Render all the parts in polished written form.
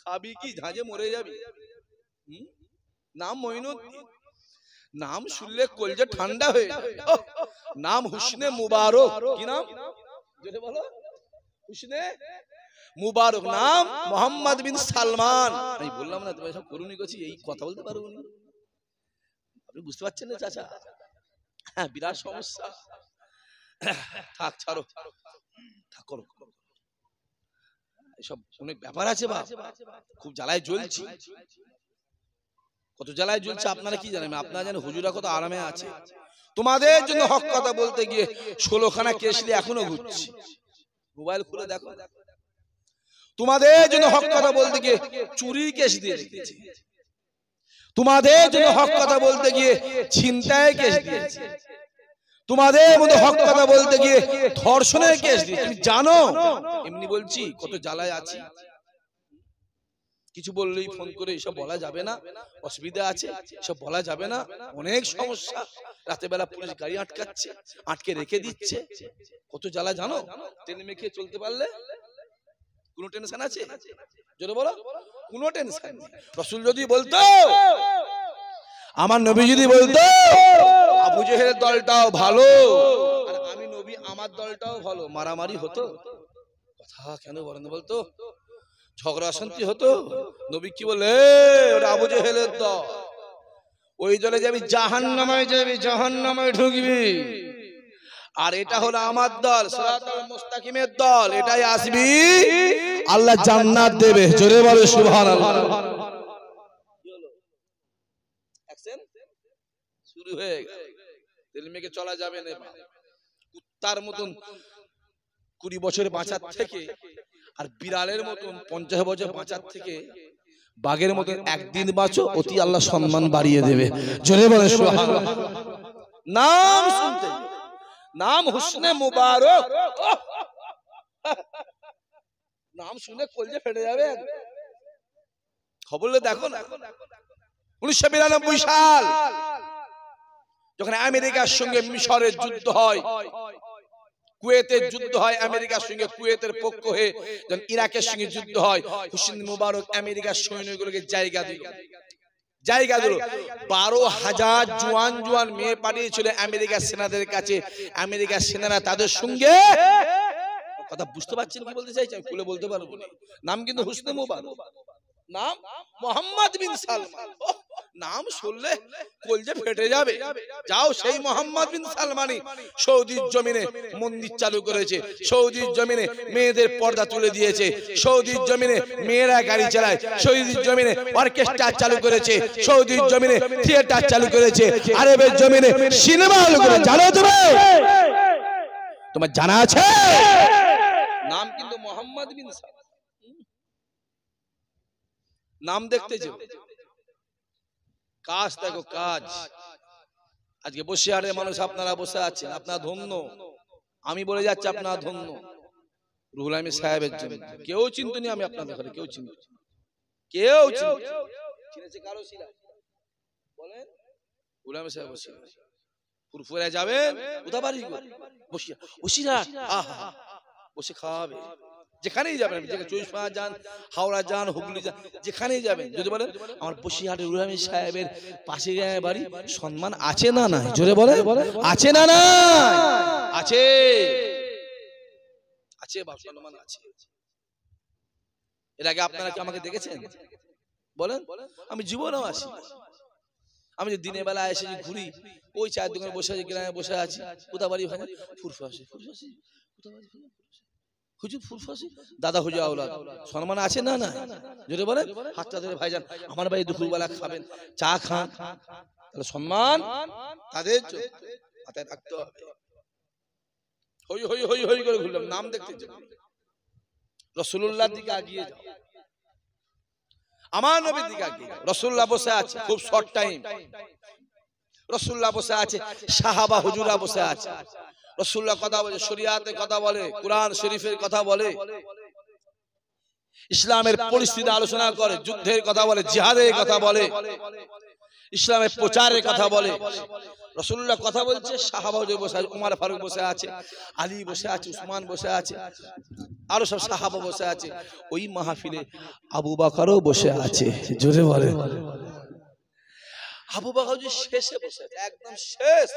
খাবি কি, ঝাঁঝে মরে যাবি। নাম মঈনুদ্দিন, নাম শুনলে কলজে ঠান্ডা হয়ে যায়। নাম হুসনে মুবারক। কি নাম যেটা বলো? হুসনে মুবারক। নাম মোহাম্মদ বিন সালমান। আমি বললাম না তুমি সব করুনি করছি, এই কথা বলতে পারবো না, আপনি বুঝতে পারছেন না চাচা? হ্যাঁ, বিরাট সমস্যা। থাক, ছাড়ো, থাক, করো, এসব অনেক ব্যাপার আছে বা খুব জ্বালায় জ্বলছি। কত জ্বালায় জ্বলছে আপনারা কি জানেন? আপনারা জানেন হুজুরা কত আরামে আছে। তোমাদের জন্য হক কথা বলতে গিয়ে 16খানা কেস নিয়ে এখনো ঘুরছি, মোবাইল খুলে দেখো। তোমাদের জন্য হক কথা বলতে গিয়ে চুরি কেস দিয়ে রেখেছি, তোমাদের জন্য হক কথা বলতে গিয়ে ছিনতাই কেস দিয়েছে, তোমাদের মধ্যে হক কথা বলতে গিয়ে ধর্ষণের কেস দিয়েছে। তুমি জানো? এমনি বলছি কত জ্বালায় আছি। কিছু বললেই ফোন করে এসব বলা যাবে না, অসুবিধা আছে, এসব বলা যাবে না, অনেক সমস্যা। রাতে বেলা পুলিশ গাড়ি আটকাচ্ছে, আটকে রেখে দিচ্ছে, কত জ্বালা জানো? ট্রেনে মেখে চলতে পারলে কোনো টেনশন আছে? জোরে বলো, কোনো টেনশন নেই। রাসূল যদি বলতো, আমার নবী যদি বলতো আবু জেহেলের দলটাও ভালো আর আমি নবী আমার দলটাও ভালো, মারামারি হতো? কথা কেন বলেন? বলতো ঝগড়া শান্তি হতো? নবী কি বলে? ওটা আবু জেহেলের দল, ওই দলে যাবি জাহান্নামে, যাবি জাহান্নামে ঢুকবি। আর এটা হলো আমার দল, সিরাতাল মুস্তাকিমের দল, এটাই আসবি আল্লাহ জান্নাত দেবে। জোরে বলো সুবহানাল্লাহ। শুরু হয়ে গেল, তেল মেখে চলা যাবে না। কুত্তার মতন 20 বছর বাঁচার থেকে আর বিড়ালের মতন 50 বছর বাঁচার থেকে বাঘের মতন একদিন বাঁচো, অতি আল্লাহ সম্মান বাড়িয়ে দেবে। জোরে বলে সুবহানাল্লাহ। নাম শুনতে, নাম হুসনে মুবারক, নাম শুনে কলজে ফেটে যাবে। খবরে দেখো না, 1992 সাল যখন আমেরিকার সঙ্গে মিশরের যুদ্ধ হয়, কুয়েতের যুদ্ধ হয় আমেরিকার সঙ্গে, কুয়েতের পক্ষ হয়ে যখন ইরাকের সঙ্গে যুদ্ধ হয়, হুসনে মুবারক আমেরিকার সৈন্যগুলোকে জায়গা দিল। 12,000 জোয়ান জোয়ান মেয়ে পাঠিয়েছিল আমেরিকার সেনাদের কাছে। আমেরিকার সেনারা তাদের সঙ্গে, কথা বুঝতে পারছেন কি বলতে চাইছি? আমি খুলে বলতে পারবো না। নাম কিন্তু হুসনে মুবারক, নাম মোহাম্মদ বিন সালমান। নাম শুনলে কলজে ফেটে যাবে। যাও, সেই মোহাম্মদ বিন সালমানই সৌদির জমিনে মন্দির চালু করেছে, সৌদির জমিনে মেয়েদের পর্দা তুলে দিয়েছে, সৌদির জমিনে মেয়েরা গাড়ি চালায়, সৌদির জমিনে অর্কেস্ট্রা চালু করেছে, সৌদির জমিনে থিয়েটার চালু করেছে, আরবের জমিনে সিনেমা চালু করে। জানো তুমি? তোমার জানা আছে? নাম কিন্তু মোহাম্মদ বিন সালমান। নাম দেখতে যাও, কাজ দেখো, কাজ। আজকে বসিরহাটের মানুষ আপনারা বসে আছেন, আপনারা ধন্য। আমি বলে যাচ্ছি আপনারা ধন্য রুহুল আমিন সাহেবের জন্য। কেউ চিন্তুনি, আমি আপনাদের ঘরে কেউ চিন্ত, কেউ চিনেছে কারো শিরা? বলেন, রুহুল আমিন সাহেব বসে ফুরফুরে যাবেন, কোথা বাড়ি? বসিরহাট। আহা, বসে খাওয়াবে। যেখানেই যাবেন, 24 যান, হাওড়া যান, হুগলি যান, যেখানেই যাবেন, যদি বলেন আমার বসিরহাটের রুহুল আমিন সাহেবের পাশে বাড়ি, সম্মান আছে না নাই? জোরে বলে, আছে না নাই? আছে, আছে বাপ, সম্মান আছে। এর আগে আপনারা কি আমাকে দেখেছেন? বলেন, আমি জীবনেও আসি। আমি যে দিনের বেলা এসে ঘুরি, ওই চায়ের দোকানে বসে আছি, গ্রামে বসে আছি, কোথা বাড়ি ভাই? ফুরফুসি। ফুরফুসি কোথা বাড়ি? হুজুর ফুরফুসি, দাদা হুজুর আওলাদ, সম্মান আছে না না? যদি বলেন হাতটা ধরে ভাইজান আমার বাড়ি দুপুরবেলা খাবেন, চা খান, তাহলে সম্মান তাদের মাথায় রাখতে হবে। হই হই হই হই করে ঘুরলাম, নাম দেখতে যাও, রাসূলুল্লাহর দিকে এগিয়ে যাও, আমার নবীর দিকে এগিয়ে যাও। রাসূলুল্লাহ বসে আছে, খুব শর্ট টাইম। রাসূলুল্লাহ বসে আছে, সাহাবা হুজুরা বসে আছে। রাসূলুল্লাহ কথা বলে, শরিয়াতের কথা বলে, কোরআন শরীফের কথা বলে, ইসলামের পরিস্থিতি আলোচনা করে, যুদ্ধের কথা বলে, জিহাদের কথা বলে, ইসলামের প্রচারের কথা বলে। রাসূলুল্লাহ কথা বলছে, সাহাবা হুজুর বসে আছে, উমর ফারুক বসে আছে, আলী বসে আছে, উসমান বসে আছে। আরো সব সাহাবা বসে আছে। ওই মাহফিলে আবু বকরও বসে আছে। জোরে বলে আবু বকর যে শেষে বসে আছে, একদম শেষ।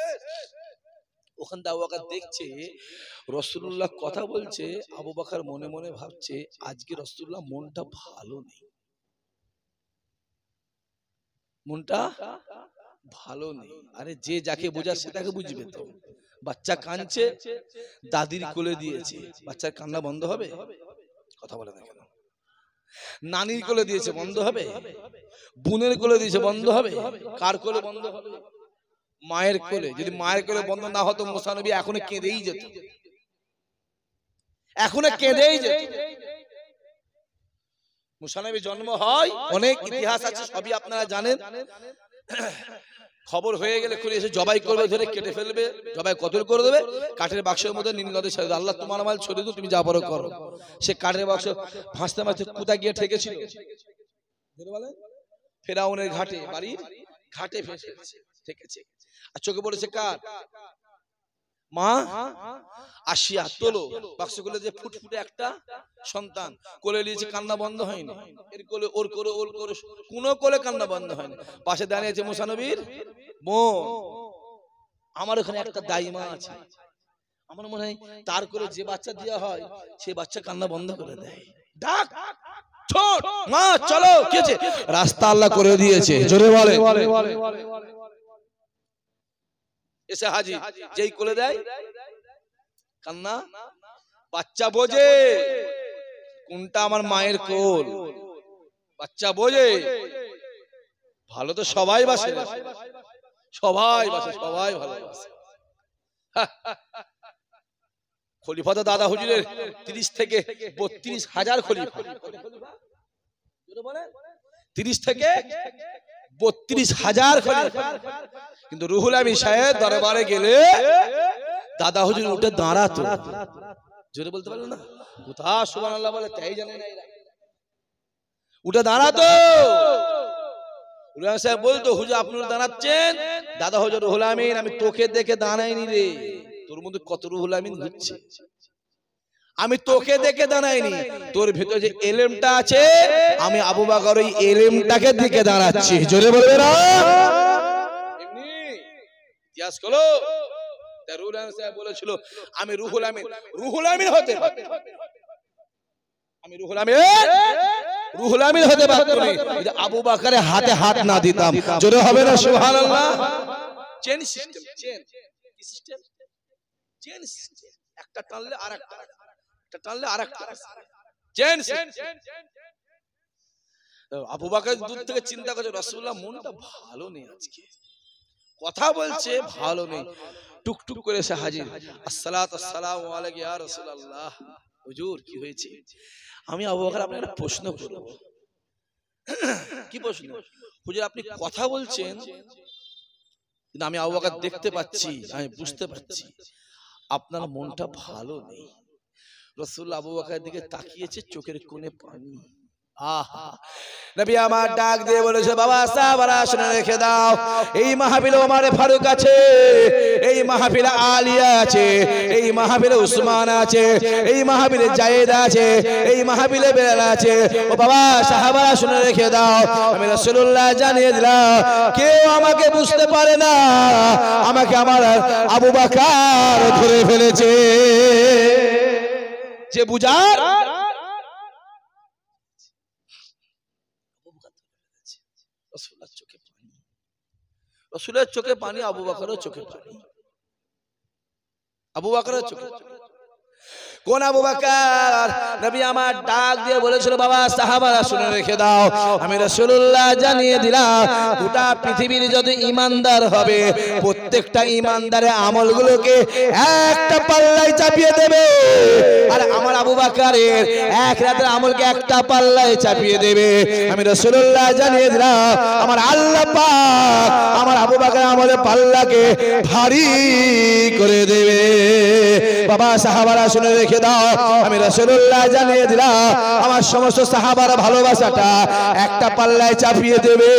ওখান থেকে আবু বকর দেখছে রাসূলুল্লাহ কথা বলছে। আবু বকর মনে মনে ভাবছে আজকে রাসূলুল্লাহ মনটা ভালো নেই, মনটা ভালো নেই। আরে যে যাকে বোঝাচ্ছে তাকে বুঝবে তো। বাচ্চা কাঁদছে, দাদির কোলে দিয়েছে, বাচ্চার কান্না বন্ধ হবে? কথা বলে না কেন? নানির কোলে দিয়েছে, বন্ধ হবে? বোনের কোলে দিয়েছে, বন্ধ হবে? কার কোলে বন্ধ হবে? মায়ের কোলে। যদি মায়ের কোলে বন্ধ না হতো মুসা নবী এখনো কেঁদেই যেত, এখনো কেঁদেই যেত। মুসা নবীর জন্ম হয়, অনেক ইতিহাস আছে, সবই আপনারা জানেন। খবর হয়ে গেলে খুলে এসে জবাই করবে, ধরে কেটে ফেলবে, জবাই কতল করে দেবে, কাঠের বাক্সের মধ্যে নীল নদে ছেড়ে দেবে। আল্লাহ তোমার মাল ছেড়ে দাও, তুমি যা পারো করো। সে কাঠের বাক্স ভাসতে ভাসতে কোথায় গিয়ে ঠেকেছিল? ফেরাউনের ঘাটে, বাড়ির ঘাটে ঠেকেছে। আর চোখে পড়েছে কার? মা আসিয়া। তোলো বাক্স খুলে যে ফুটফুটে একটা সন্তান কোলে নিয়েছে, কান্না বন্ধ হয়নি। এর কোলে ওর করে ওর করে কোন কোলে কান্না বন্ধ হয়নি। পাশে দাঁড়িয়েছে মুসা নবীর বোন। আমার ওখানে একটা দাইমা আছে, আমার মনে হয় তার কোলে যে বাচ্চা দেওয়া হয় সে বাচ্চা কান্না বন্ধ করে দেয়। ডাক ছোট মা চলো, কি আছে? রাস্তা আল্লাহ করে দিয়েছে। জোরে বলে এসে হাজির। যেই কোলে দেয় কান্না, বাচ্চা বোঝে কোনটা আমার মায়ের কোল, বাচ্চা বোঝে। ভালো তো সবাই বাসে, সবাই বাসে, সবাই ভালোবাসে। খলিফা তো দাদা হুজুরের 30 থেকে 32,000 খলিফা, 30 থেকে 32,000 খলিফা। কিন্তু রুহুল আমিন সাহেব দরবারে গেলে দাদা হুজুর উঠে দাঁড়াতো। জোরে বলতে পারলো না? কোথা সুবহানাল্লাহ বলে তাই জানে না এরা। উঠে দাঁড়াতো। রুহুল আমিন সাহেব বলতো হুজুর আপনি দাঁড়াচ্ছেন? দাদা হুজুর রুহুল আমিন আমি তোকে দেখে দাঁড়াইনি রে, তোর মধ্যে কত রুহুল আমিন ঘুরছে, আমি তোকে দেখে দাঁড়াইনি, তোর ভিতরে যে এলেমটা আছে আমি আবু বকর ওই এলেমটাকে দেখে দাঁড়াচ্ছি। জোরে বলবে না? এমনি ইতিহাস করো। রুহুল আমিন সাহেব বলেছিল আমি রুহুল আমিন, রুহুল আমিন হতে, আমি রুহুল আমিন হতে পারতাম না যদি আবু বকরের হাতে হাত না দিতাম। জোরে হবে না সুবহানাল্লাহ? চেন সিস্টেম, চেন কি সিস্টেম? Chain system. একটা টানলে আরেকটা, একটা টানলে আরেকটা, চেন সিস্টেম। আবু বকর দূর থেকে চিন্তা করছে রাসূলুল্লাহ মনটা ভালো নেই, আজকে কথা বলছে ভালো নেই। টুকটুক করে এসে হাজির। আসসালাতু আসসালামু আলাইকা ইয়া রাসূলুল্লাহ। হুজুর কি হয়েছে? আমি আবু বকর আপনাকে একটা প্রশ্ন করব। কি প্রশ্ন? হুজুর আপনি কথা বলছেন কিন্তু আমি আবু বকর দেখতে পাচ্ছি, আমি বুঝতে পারছি আপনার মনটা ভালো নেই। রাসূলুল্লাহ আবু বকরের দিকে তাকিয়েছে, চোখের কোণে পানি। আহা, নবী আমার ডাক দিয়ে বলেছে বাবা সাহাবারা শুনে রেখে দাও, এই মাহফিলে ওমর ফারুক আছে, এই মাহফিলে আলিয়া আছে, এই মাহফিলে উসমান আছে, এই মাহফিলে জায়েদ আছে, এই মাহফিলে বেলাল আছে। ও বাবা সাহাবারা শুনে রেখে দাও, আমি রাসূলুল্লাহ জানিয়ে দিলাম কেউ আমাকে বুঝতে পারে না, আমাকে আমার আবু বকর ধরে ফেলেছে। যে বুঝার রাসূলের চোখে পানি, আবু বকরের চোখে পানি, আবু বকরের চোখে। কোন আবু বকর? নবী আমার ডাক দিয়ে বলেছিল বাবা সাহাবারা শুনে রেখে দাও, আমি রাসূলুল্লাহ জানিয়ে দিলাম গোটা পৃথিবীর যত ঈমানদার হবে প্রত্যেকটা ঈমানদারের আমলগুলোকে একটা পাল্লায় চাপিয়ে দেবে, আর আমার আবু বকরের এক রাতের আমলকে একটা পাল্লায় চাপিয়ে দেবে। আমি রাসূলুল্লাহ জানিয়ে দিলাম আমার আল্লাহ পাক আমার আবু বকরের আমলের পাল্লাকে ভারী করে দেবে। বাবা সাহাবারা শুনে রেখে রেখে দাও। আমি রাসূলুল্লাহ জানিয়ে দিলাম আমার সমস্ত সাহাবার ভালোবাসাটা একটা পাল্লায় চাপিয়ে দেবে,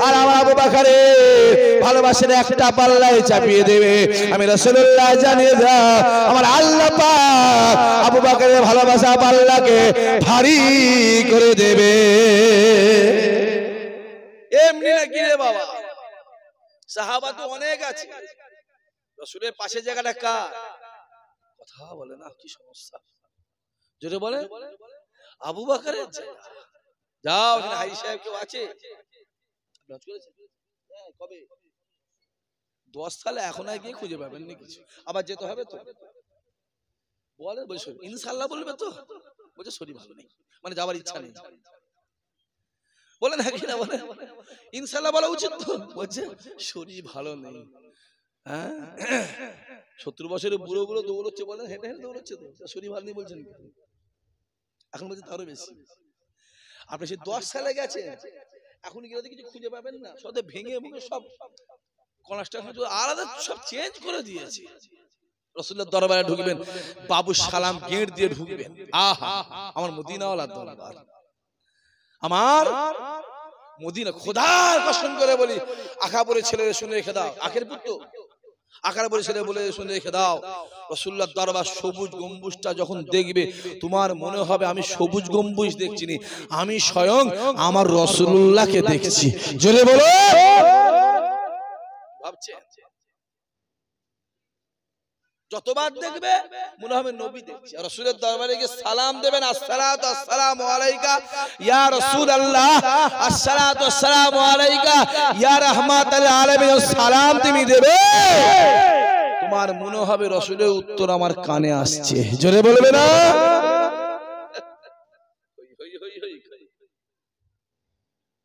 আর আমার আবু বকরের ভালোবাসার একটা পাল্লায় চাপিয়ে দেবে। আমি রাসূলুল্লাহ জানিয়ে দিলাম আমার আল্লাহ পাক আবু বকরের ভালোবাসা পাল্লাকে ভারী করে দেবে। এমনি নাকি রে বাবা, সাহাবা তো অনেক আছে, রাসূলের পাশে জায়গাটা কার? কথা বলে না, কি সমস্যা? জোরে বলে। আবু বকরের জায়গা। যাও, হাই সাহেব কেউ আছে? কবে? 10 সালে, এখন আর গিয়ে খুঁজে পাবেন না কিছু, আবার যেতে হবে তো। বলে বলছো ইনশাআল্লাহ বলবে তো, বলছে শরীর ভালো নেই, মানে যাওয়ার ইচ্ছা নেই। বলে নাকি না, বলে ইনশাআল্লাহ বলা উচিত তো, বলছে শরীর ভালো নেই। হ্যাঁ, 70 বছরের বুড়ো বুড়ো দৌড়চ্ছে, বলে হেঁটে হেঁটে দৌড়চ্ছে তো, শরীর ভালো নেই বলছেন। এখন বলছে তারও বেশি। আপনি সে 10 সালে গেছে, এখন গেলে কিছু খুঁজে পাবেন না, সব ভেঙে ভেঙে সব কনস্ট্রাকশন আলাদা সব চেঞ্জ করে দিয়েছে। রাসূলুল্লাহর দরবারে ঢুকবেন, বাবু সালাম গেট দিয়ে ঢুকবেন। আহা, আমার মদিনাওয়ালার দরবার, আমার মদিনা। খোদার কসম করে বলি, আখা পরে ছেলেরে শুনে রেখে দাও, আখের পুত্র আকার পরে ছেলে বলে শুনে রেখে দাও, রাসূলুল্লাহর দরবার সবুজ গম্বুজটা যখন দেখবে, তোমার মনে হবে আমি সবুজ গম্বুজ দেখছি না, আমি স্বয়ং আমার রাসূলুল্লাহকে দেখছি। জোরে বলো। ভাবছে যতবার দেখবে মনে হবে নবী দেখছি। আর রাসূলের দরবারে গিয়ে সালাম দেবেন, আসসালাতু আসসালামু আলাইকা ইয়া রাসূলুল্লাহ, আসসালাতু আসসালামু আলাইকা ইয়া রাহমাতাল আলামিন, সালাম তুমি দেবে, তোমার মনে হবে রাসূলের উত্তর আমার কানে আসছে। জোরে বলবে না?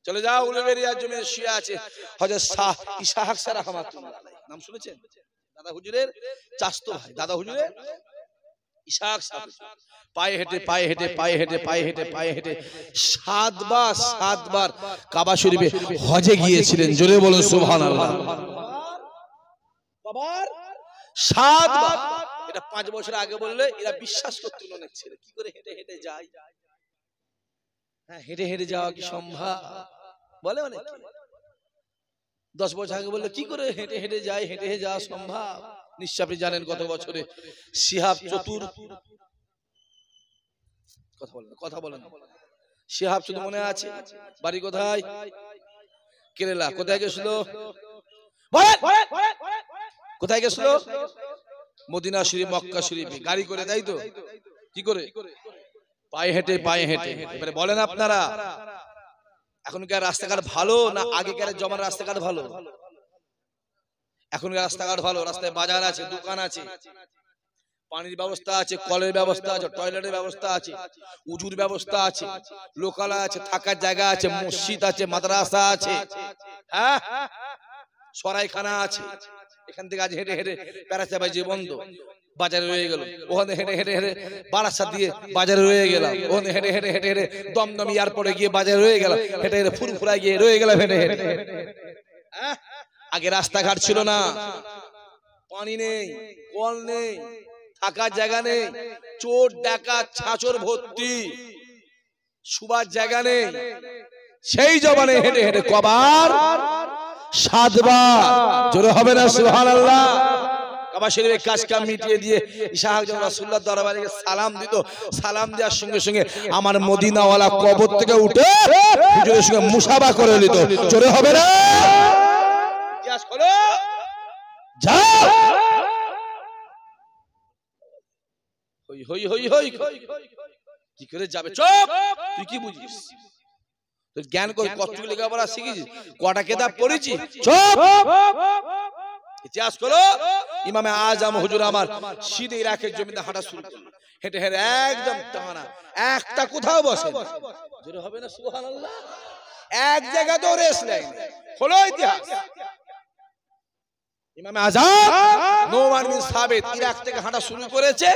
চলে যাও, উলুবেরিয়ার জমিনে শুয়ে আছে হযরত শাহ ইসহাক স্যার রাহমাতুল্লাহ আলাইহি, নাম শুনেছেন? দাদা হুজুরের চাচতো ভাই, দাদা হুজুরের ইসহাক সাহেব। পায়ে হেঁটে পায়ে হেঁটে পায়ে হেঁটে পায়ে হেঁটে পায়ে হেঁটে 7 বার কাবা শরীফে হজে গিয়েছিলেন। জোরে বলুন সুবহানাল্লাহ। বাবার 7 বার। এটা 5 বছর আগে বললে এরা বিশ্বাস করতো না, অনেক ছেলে কি করে হেঁটে হেঁটে যায়। হ্যাঁ, হেঁটে হেঁটে যাওয়া কি সম্ভব বলে অনেক। 10 বছর আগে বললে কি করে হেঁটে হেঁটে যায়, হেঁটে হেঁটে যাওয়া সম্ভব? নিশ্চয় আপনি জানেন কত বছরে শিহাব চতুর, কথা বলেন শিহাব চতুর মনে আছে? বাড়ি কোথায়? কেরালা। কোথায় গেছিল? কোথায় গেছিল? মদিনা শরীফ, মক্কা শরীফে গাড়ি করে, তাই তো? কি করে? পায়ে হেঁটে পায়ে হেঁটে। এবারে বলেন আপনারা, এখনকার রাস্তাঘাট ভালো না আগেকার জমানার রাস্তাঘাট ভালো? এখনকার রাস্তাঘাট ভালো, রাস্তায় বাজার আছে, দোকান আছে, পানির ব্যবস্থা আছে, কলের ব্যবস্থা আছে, টয়লেটের ব্যবস্থা আছে, উজুর ব্যবস্থা আছে, লোকালয় আছে, থাকার জায়গা আছে, মসজিদ আছে, মাদ্রাসা আছে, হ্যাঁ, সরাইখানা আছে। এখান থেকে আজ হেঁটে হেঁটে প্যারাচাবাই যে বন্ধ, বাজারে রয়ে গেল, ওখানে হেঁটে হেঁটে হেঁটে বারাসাত দিয়ে বাজারে রয়ে গেলাম, ওখানে হেঁটে হেঁটে হেঁটে হেঁটে দমদম এয়ারপোর্টে গিয়ে বাজারে রয়ে গেলাম, হেঁটে হেঁটে ফুরফুরায় গিয়ে রয়ে গেলাম হেঁটে হেঁটে। আগে রাস্তাঘাট ছিল না, পানি নেই, কল নেই, থাকার জায়গা নেই, চোর ডাকাত ছাচর ভর্তি, শুবার জায়গা নেই। সেই জমানে হেঁটে হেঁটে কবার 7 বার। জোরে হবে না সুবহানাল্লাহ? কাবা শরীফের কাজ কাম মিটিয়ে দিয়ে ইসহাক যখন রাসূলুল্লাহর দরবারে সালাম দিত, সালাম দেওয়ার সঙ্গে সঙ্গে আমার মদিনাওয়ালা কবর থেকে উঠে হুজুরের সঙ্গে মুসাফা করে নিত। জোরে হবে না? জিজ্ঞাসা করো, যাও হই হই হই হই কি করে যাবে? চুপ, তুই কি বুঝিস? তুই জ্ঞান কই কতটুকু লেখাপড়া শিখেছিস? কটা কিতাব পড়েছিস? চুপ। ইতিহাস করো, ইমামে আজম হুজুর আমার সিধে ইরাকের জমিতে হাঁটা শুরু করলো, হেঁটে হেঁটে একদম টানা, একটা কোথাও বসে। জোরে হবে না সুবহানাল্লাহ? এক জায়গাতেও রেস্ট নেই। হলো ইতিহাস। ইমামে আযম নোমান বিন সাবিত ইরাক থেকে হাঁটা শুরু করেছে,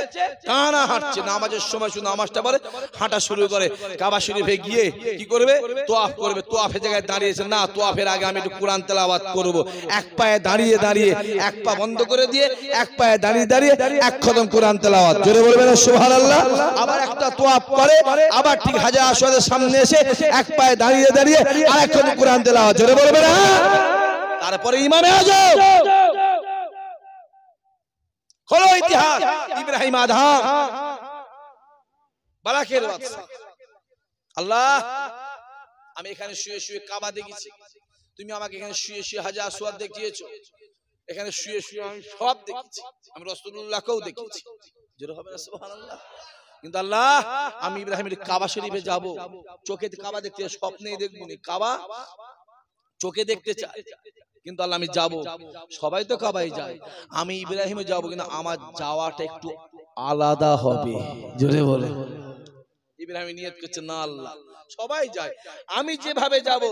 টানা হাঁটছে, নামাজের সময় শুধু নামাজটা পড়ে হাঁটা শুরু করে, কাবা শরীফে গিয়ে কি করবে? তোয়াফ করবে। তোয়াফের জায়গায় দাঁড়িয়েছে, না তোয়াফের আগে আমি একটু কোরআন তেলাওয়াত করব। এক পায়ে দাঁড়িয়ে দাঁড়িয়ে, এক পা বন্ধ করে দিয়ে এক পায়ে দাঁড়িয়ে দাঁড়িয়ে এক খতম কোরআন তেলাওয়াত। জোরে বলবেন সুবহানাল্লাহ। আবার একটা তোয়াফ করে, আবার ঠিক হাজার আসওয়াদের সামনে এসে এক পায়ে দাঁড়িয়ে দাঁড়িয়ে আর এক খতম কোরআন তেলাওয়াত। জোরে বলবেন। তারপরে ইমামে আযম হলো ইতিহাস, ইব্রাহিম আদম বালাকের বাদশা। আল্লাহ, আমি এখানে শুয়ে শুয়ে কাবা দেখেছি, তুমি আমাকে এখানে শুয়ে শুয়ে হাজার আসওয়াদ দেখিয়েছো, এখানে শুয়ে শুয়ে আমি সব দেখেছি, আমি রাসূলুল্লাহকেও দেখেছি। জোরে হবে না সুবহানাল্লাহ। কিন্তু আল্লাহ, আমি ইব্রাহিমের কাবা শরীফে যাব, চোখে কাবা দেখতে, স্বপ্নেই দেখবো না, কাবা চোখে দেখতে চাই। কিন্তু আল্লাহ, আমি যাব, সবাই তো কাবায় যায়, আমি ইব্রাহিমে যাব, কিন্তু আমার যাওয়াটা একটু আলাদা হবে। জোরে বলে। ইব্রাহিম নিয়ত করছে, না আল্লাহ সবাই যায়, আমি যেভাবে যাব,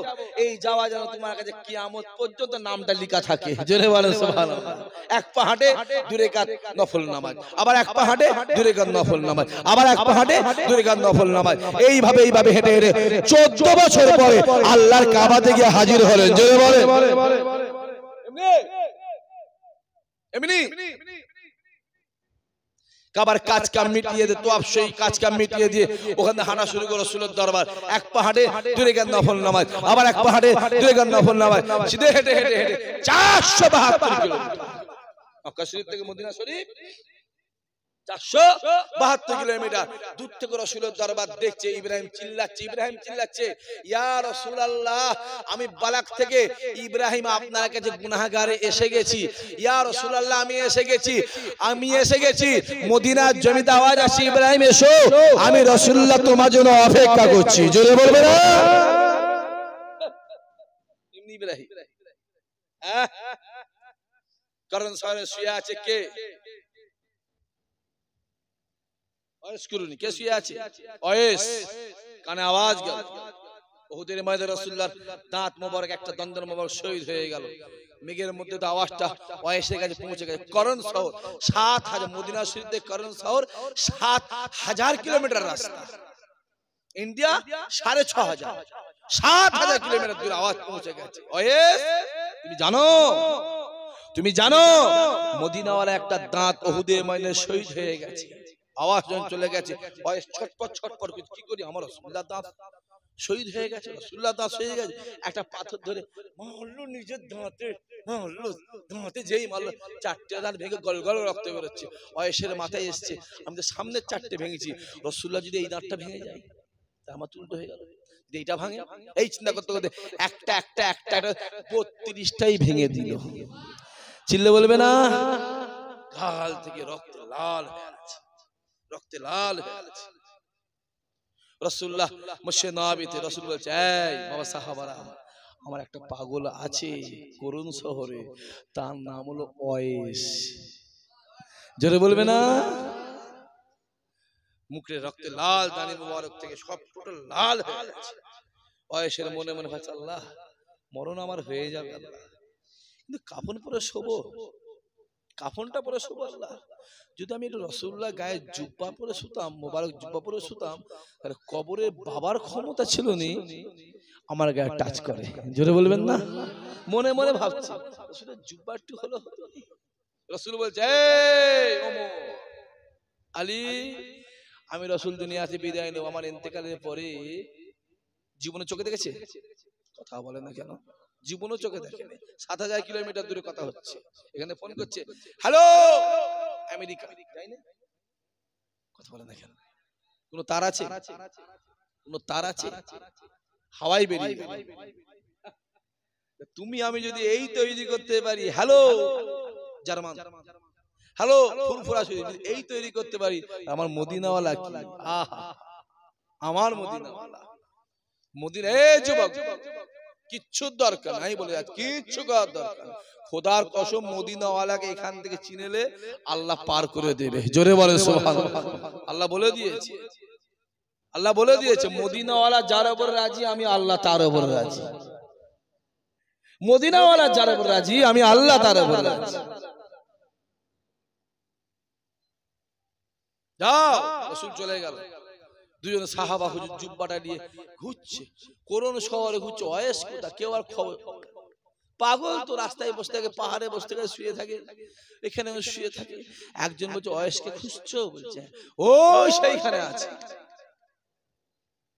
এই যাওয়া যেন তোমার কাছে কিয়ামত পর্যন্ত নামটা লেখা থাকে। জোরে বলেন সুবহানাল্লাহ। এক পা হাঁটে, দুই রাকাত নফল নামাজ, আবার এক পা হাঁটে, দুই রাকাত নফল নামাজ, আবার এক পা হাঁটে, দুই রাকাত নফল নামাজ, এইভাবে হেঁটে হেঁটে 14 বছর পরে আল্লাহর কাবাতে গিয়ে হাজির হলেন। জোরে বলেন। এমনি কাবার কাজ কাম মিটিয়ে দিয়ে, তোয়াফ সেই কাজ কাম মিটিয়ে দিয়ে ওখানে হাঁটা শুরু করে রাসূলের দরবার। এক পা হাঁটে, দুই রাকাত নফল নামাজ, আবার এক পা হাঁটে, দুই রাকাত নফল নামাজ, সিধে হেঁটে হেঁটে হেঁটে 472 কিলোমিটার মক্কা শরীফ থেকে মদিনা শরীফ, 472 কিলোমিটার দূর থেকে রাসূলের দরবার দেখছে। ইব্রাহিম চিল্লাচ্ছে, ইয়া রাসূলুল্লাহ, আমি বালাক থেকে ইব্রাহিম আপনার কাছে গুনাহগারে এসে গেছি। ইয়া রাসূলুল্লাহ, আমি এসে গেছি। মদিনার জমিতে আওয়াজ আসে, ইব্রাহিম এসো, আমি রাসূলুল্লাহ তোমার জন্য অপেক্ষা করছি। জোরে বলবে না? ইব্রাহিম কারণ সারে শুয়ে আছে কে? কে শুয়ে আছে? কানে আওয়াজ গেল, উহুদের ময়দানে রাসূলুল্লাহর দাঁত মোবারক, একটা দন্তর মোবারক শহীদ হয়ে গেল। মেঘের মধ্যে তো আওয়াজটা ওয়েসের কাছে পৌঁছে গেছে। করণ শহর 7000, মদিনা শরীফ থেকে করণ শহর 7000 কিলোমিটার রাস্তা, ইন্ডিয়া 6500, 7000 কিলোমিটার দূর আওয়াজ পৌঁছে গেছে। ওয়েস, তুমি জানো মদিনাওয়ালা একটা দাঁত উহুদের ময়দানে শহীদ হয়ে গেছে। আওয়াজ যখন চলে গেছে, ছটপট কি করি, আমার রাসূলুল্লাহ দাঁত শহীদ হয়ে গেছে, রাসূলুল্লাহ দাঁত হয়ে গেছে। একটা পাথর ধরে মারলো নিজের দাঁতে, দাঁতে যেই মারলো, 4টে দাঁত ভেঙে গল গল রক্ত বেরোচ্ছে। ওয়েসের মাথায় এসছে, আমি তো সামনের 4টে ভেঙেছি, রাসূলুল্লাহ যদি এই দাঁতটা ভেঙে যায় তা আমার উল্টো হয়ে গেল, যদি এইটা ভাঙে, এই চিন্তা করতে করতে একটা 32টাই ভেঙে দিল। চিল্লে বলবে না? গাল থেকে রক্ত লাল হয়ে আছে, রক্তে লাল হয়ে আছে। রাসূলুল্লাহ মসজিদে নববীতে রাসূল বলছে, এই বাবা সাহাবারা, আমার একটা পাগল আছে করুণ শহরে, তার নাম হলো ওয়েস। জোরে বলবে না? মুখে রক্তে লাল, দানি মোবারক থেকে সব টোটাল লাল হয়ে আছে। ওয়েসের মনে মনে ভাবছে, আল্লাহ মরণ আমার হয়ে যাবে আল্লাহ, কিন্তু কাফন পরে শোবো, কাফনটা পরে শোবো আল্লাহ। যদি আমি একটু রাসূলুল্লাহ গায়ে জুব্বা পরে শুতাম, মোবারক জুব্বা পরে শুতাম, তাহলে কবরে বাবার ক্ষমতা ছিল নি আমার গায়ে টাচ করে। জোরে বলবেন না? মনে মনে ভাবছি, রাসূলের জুব্বা একটু হলো হতো। রাসূল বলছে, এই ওমর, আলী, আমি রাসূল দুনিয়াতে বিদায় নেব, আমার ইন্তেকালের পরে জীবনে চোখে দেখেছে? কথা বলে না কেন? জীবনও চোখে দেখেনি। 7000 কিলোমিটার দূরে কথা হচ্ছে, এখানে ফোন করছে, হ্যালো আমেরিকা, তাই না? কথা বলে না কেন? কোন তার আছে? কোন তার আছে? হাওয়াই বেরিয়ে গেল। তুমি আমি যদি এই তৈরি করতে পারি, hello German, hello Furfura Sharif, এই তৈরি করতে পারি, আমার মদিনাওয়ালা কি, আহা, আমার মদিনাওয়ালা, মদিনা। এই যুবক, কিচ্ছু দরকার নাই বলে, কিচ্ছু করার দরকার, খোদার কসম মদিনাওয়ালাকে এখান থেকে চিনেলে আল্লাহ পার করে দেবে। জোরে বলেন সুবহানাল্লাহ। আল্লাহ বলে দিয়েছে, আল্লাহ বলে দিয়েছে, মদিনাওয়ালা যার উপর রাজি, আমি আল্লাহ তার উপর রাজি। মদিনাওয়ালা যার উপর রাজি, আমি আল্লাহ তার উপর রাজি। যাও, রাসূল চলে গেল। দুজন সাহাবা হুজুর জুব্বাটা নিয়ে ঘুরছে, কোরআন শহরে ঘুরছে। ওয়েস কোথা, কেউ আর খবর, পাগল তো, রাস্তায় বসে থাকে, পাহাড়ে বসে থাকে, শুয়ে থাকে, এখানে শুয়ে থাকে। একজন বলছে ওয়েসকে খুঁজছো? বলছে ও সেইখানে আছে।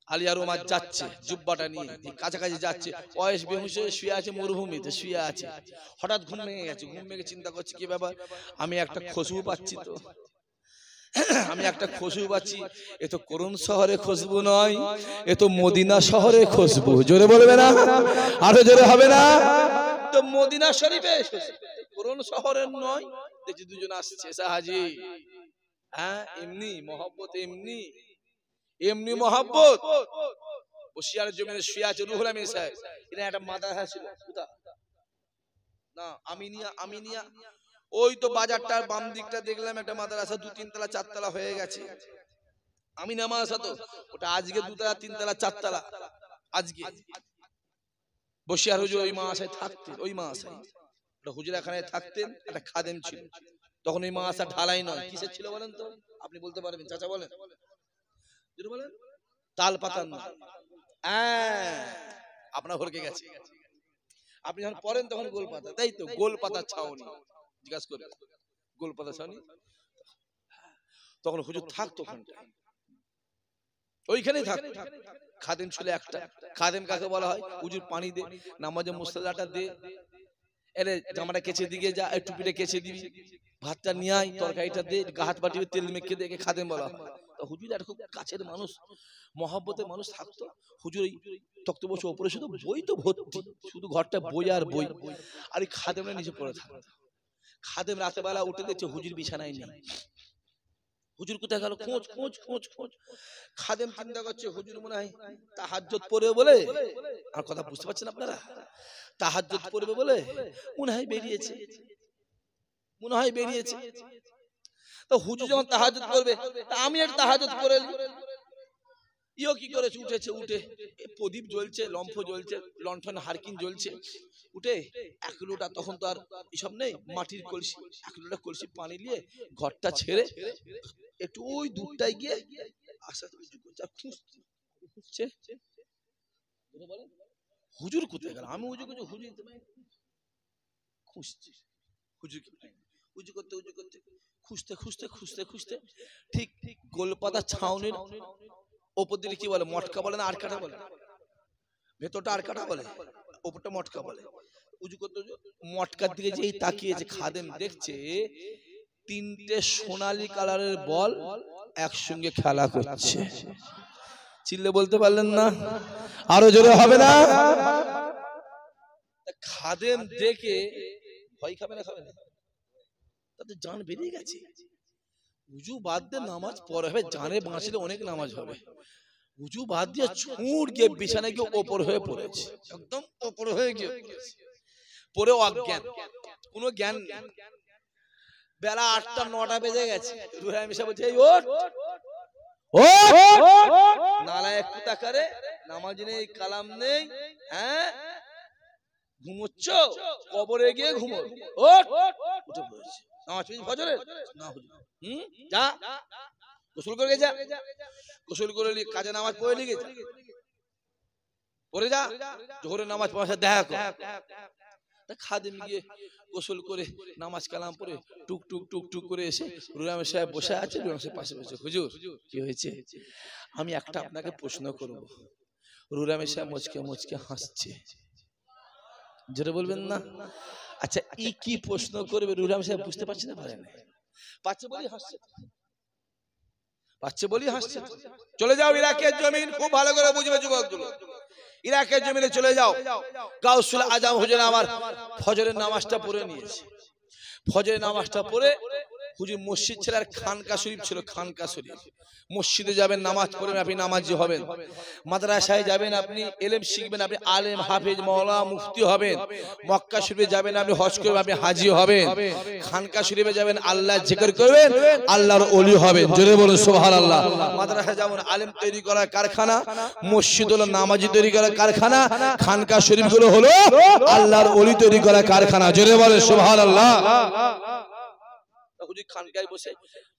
আলী আর ওমর যাচ্ছে জুব্বাটা নিয়ে, কাছাকাছি যাচ্ছে। ওয়েস বেহুশ হয়ে শুয়ে আছে, মরুভূমিতে শুয়ে আছে। হঠাৎ ঘুম ভেঙে গেছে, ঘুম ভেঙে চিন্তা করছে কি ব্যাপার, আমি একটা খুশবু পাচ্ছি তো, আমি একটা খুশবু পাচ্ছি। এ তো কোরআন শহরে খুশবু নয়, এ তো মদিনা শহরে খুশবু। জোরে বলবে না? আরো জোরে হবে না? তো মদিনা শরীফে, কোরআন শহরের নয়। দেখছি দুজন আসছে, সাহাজি। হ্যাঁ, এমনি মহব্বত, এমনি এমনি মহব্বত। বসিয়ার জমিনে শুয়ে আছে রুহুল আমিন সাহেব। এটা একটা মাদ্রাসা ছিল, না আমিনিয়া, আমিনিয়া। ওই তো বাজারটার বাম দিকটা দেখলাম একটা মাদ্রাসা, 2-3 তলা 4 তলা হয়ে গেছে। আমি নামাজা তো ওটা আজকে 2 তলা 3 তলা 4 তলা। আজকে বসিয়ার হুজুর ওই মাদ্রাসায় থাকতেন, ওই মাদ্রাসায় একটা হুজুর এখানে থাকতেন, একটা খাদেম ছিল। তখন ওই মাদ্রাসা ঢালাই নয়, কিসের ছিল বলেন তো? আপনি বলতে পারবেন, চাচা বলেন, বলেন। তাল পাতা নয়। আপনার ঘরকে গেছে, আপনি যখন পড়েন তখন গোল পাতা, তাই তো, গোল পাতার ছাউনি। জিজ্ঞাসা করে গোল পাতা ছাউনি। তখন হুজুর থাকতো ওইখানেই থাকতো। খাদেম ছিল একটা। খাদেম কাকে বলা হয়? হুজুর পানি দে, নামাজে মুসল্লাটা দে, এরে জামাটা কেচে দিকে যা, টুপিটা কেচে দিবি, ভাতটা নিয়ে আয়, তরকারিটা দে, গা হাত পাটিয়ে তেল মেখে দে, খাদেম বলা হয়। হুজুর আর খুব কাছের মানুষ, মহব্বতের মানুষ থাকতো। হুজুর এই তক্ত বসে ওপরে শুধু বই তো ভর্তি, শুধু ঘরটা বই আর বই। আর এই খাদেমরা নিচে পড়ে থাকতো। খাদেম রাতে বেলা উঠে দেখছে হুজুর বিছানায় নেই। হুজুর কোথায় গেল? খোঁজ খোঁজ খোঁজ খোঁজ। খাদেম চিন্তা করছে হুজুর মনে হয় তাহাজ্জুদ পড়বে বলে, আর কথা বুঝতে পারছেন আপনারা, তাহাজ্জুদ পড়বে বলে মনে হয় বেরিয়েছে, মনে হয় বেরিয়েছে। তো হুজুর যখন তাহাজ্জুদ করবে, তা আমি একটা তাহাজ্জুদ করে নিই। ইও কি করেছে, উঠেছে, উঠে প্রদীপ জ্বলছে, লম্ফ জ্বলছে, লণ্ঠন হারকিন জ্বলছে, উঠে 1 লোটা, তখন তো আর এসব নেই, মাটির কলসি, 1 লোটা কলসি পানি নিয়ে ঘরটা ছেড়ে একটু ওই দূরটায় গিয়ে আস্তে উঁচু করছে, আর খুঁজছে হুজুর কোথায় গেল। আমি উঁচু করছি, হুজুর খুঁজছি, হুজুর উঁচু করতে উঁচু করতে খুঁজতে খুঁজতে খুঁজতে খুঁজতে ঠিক গোলপাতা ছাউনির ওপর দিকে কি বলে, মটকা বলে না আর কাটা বলে, ভেতরটা আর কাটা বলে, ওপরটা মটকা বলে। উঁচু করতে মটকার দিকে যেই তাকিয়েছে, খাদেম দেখছে 3টে সোনালী কালারের বল একসঙ্গে খেলা করছে। চিল্লে বলতে পারলেন না? আরো জোরে হবে না? খাদেম দেখে ভয় খাবে না, খাবে না, তাতে জান বেরিয়ে গেছে। উজু বাদ দিয়ে নামাজ পড়া হবে, জানে বাঁচলে অনেক নামাজ হবে। উজু বাদ দিয়ে ছুট গিয়ে বিছানায় গিয়ে ওপর হয়ে পড়েছে, একদম ওপর হয়ে গিয়ে পরে অজ্ঞান, কোনো জ্ঞান নেই। বেলা 8টা 9টা বেজে গেছে। বলছে ওঠ নালায়েক কোথাকারে, নামাজ নেই, কালাম নেই, হ্যাঁ ঘুমোচ্ছ, কবরে গিয়ে ঘুমো। ওঠ, উঠে পড়েছে। নামাজ পড়ি ফজরের না হুজুর, যা গোসল করে যা, গোসল করে কাজে নামাজ পড়ে লিগে যা, পড়ে যা, জোহরের নামাজ পড়ার সাথে দেখা কর। খাদেম গিয়ে গোসল করে নামাজ কালাম পড়ে টুক টুক টুক টুক করে এসে রুলাম সাহেব বসে আছে, রুলাম সাহেব পাশে বসে, হুজুর কি হয়েছে? আমি একটা আপনাকে প্রশ্ন করব। রুলাম সাহেব মুচকে মুচকে হাসছে। জোরে বলবেন না? আচ্ছা, ই কি প্রশ্ন করবে রুলাম সাহেব বুঝতে পারছে না, পারে না, পাচ্ছে বলি হাসছে, পাচ্ছে বলি হাসছে। চলে যাও ইরাকের জমিন, খুব ভালো করে বুঝবে যুবকগুলো, ইরাকের জমিনে চলে যাও। গাউসুল আজম হুজুর আমার ফজরের নামাজটা পড়ে নিয়েছে। ফজরের নামাজটা পড়ে হুজুর মসজিদ ছিল আর খানকা শরীফ ছিল, খানকা শরীফ। মসজিদে যাবেন নামাজ পড়বেন, আপনি নামাজি হবেন। মাদ্রাসায় যাবেন, আপনি ইলম শিখবেন, আপনি আলেম হাফেজ মাওলানা মুফতি হবেন। মক্কা শরীফে যাবেন, আপনি হজ করবেন, আপনি হাজি হবেন। খানকা শরীফে যাবেন, আল্লাহ জিকির করবেন, আল্লাহর ওলি হবেন। জোরে বলুন সুবহানাল্লাহ। মাদ্রাসায় যেমন আলেম তৈরি করার কারখানা, মসজিদ হলো নামাজি তৈরি করার কারখানা, খানকা শরীফ গুলো হলো আল্লাহর ওলি তৈরি করার কারখানা। জোরে বলেন সুবহানাল্লাহ। হুজুর খানকায় বসে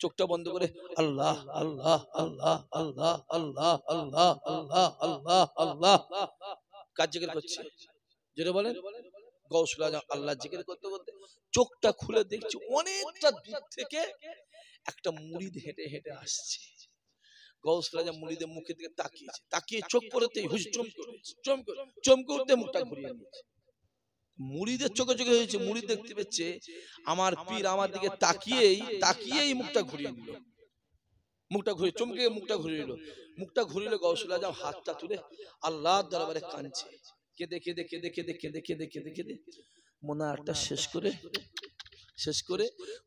চোখটা বন্ধ করে আল্লাহ আল্লাহ আল্লাহ আল্লাহ আল্লাহ আল্লাহ আল্লাহ আল্লাহ আল্লাহ কাজ জিকির করছে। যেটা বলেন গৌসুল আজম আল্লাহ জিকির করতে করতে চোখটা খুলে দেখছি অনেকটা দূর থেকে একটা মুরিদ হেঁটে হেঁটে আসছে। গৌসুল আজম মুরিদের মুখের দিকে তাকিয়েছে, তাকিয়ে চোখ পড়তেই হুজুর চমকে উঠতে মুখটা ঘুরিয়ে নিয়েছে। মুরিদের চোখে চোখে হয়েছে, মুরিদ দেখতে পেচ্ছে আমার পীর আমার দিকে তাকিয়েই মুখটা ঘুরিয়ে নিল। মুখটা ঘুরিয়ে চমকে মুখটা ঘুরিয়ে নিল। মুখটা ঘুরিয়ে গৌসুল আজম হাতটা তুলে আল্লাহর দরবারে কাঁদছে। কেঁদে কেঁদে কেঁদে কেঁদে কেঁদে কেঁদে কেঁদে কেঁদে মোনাজাতটা শেষ করে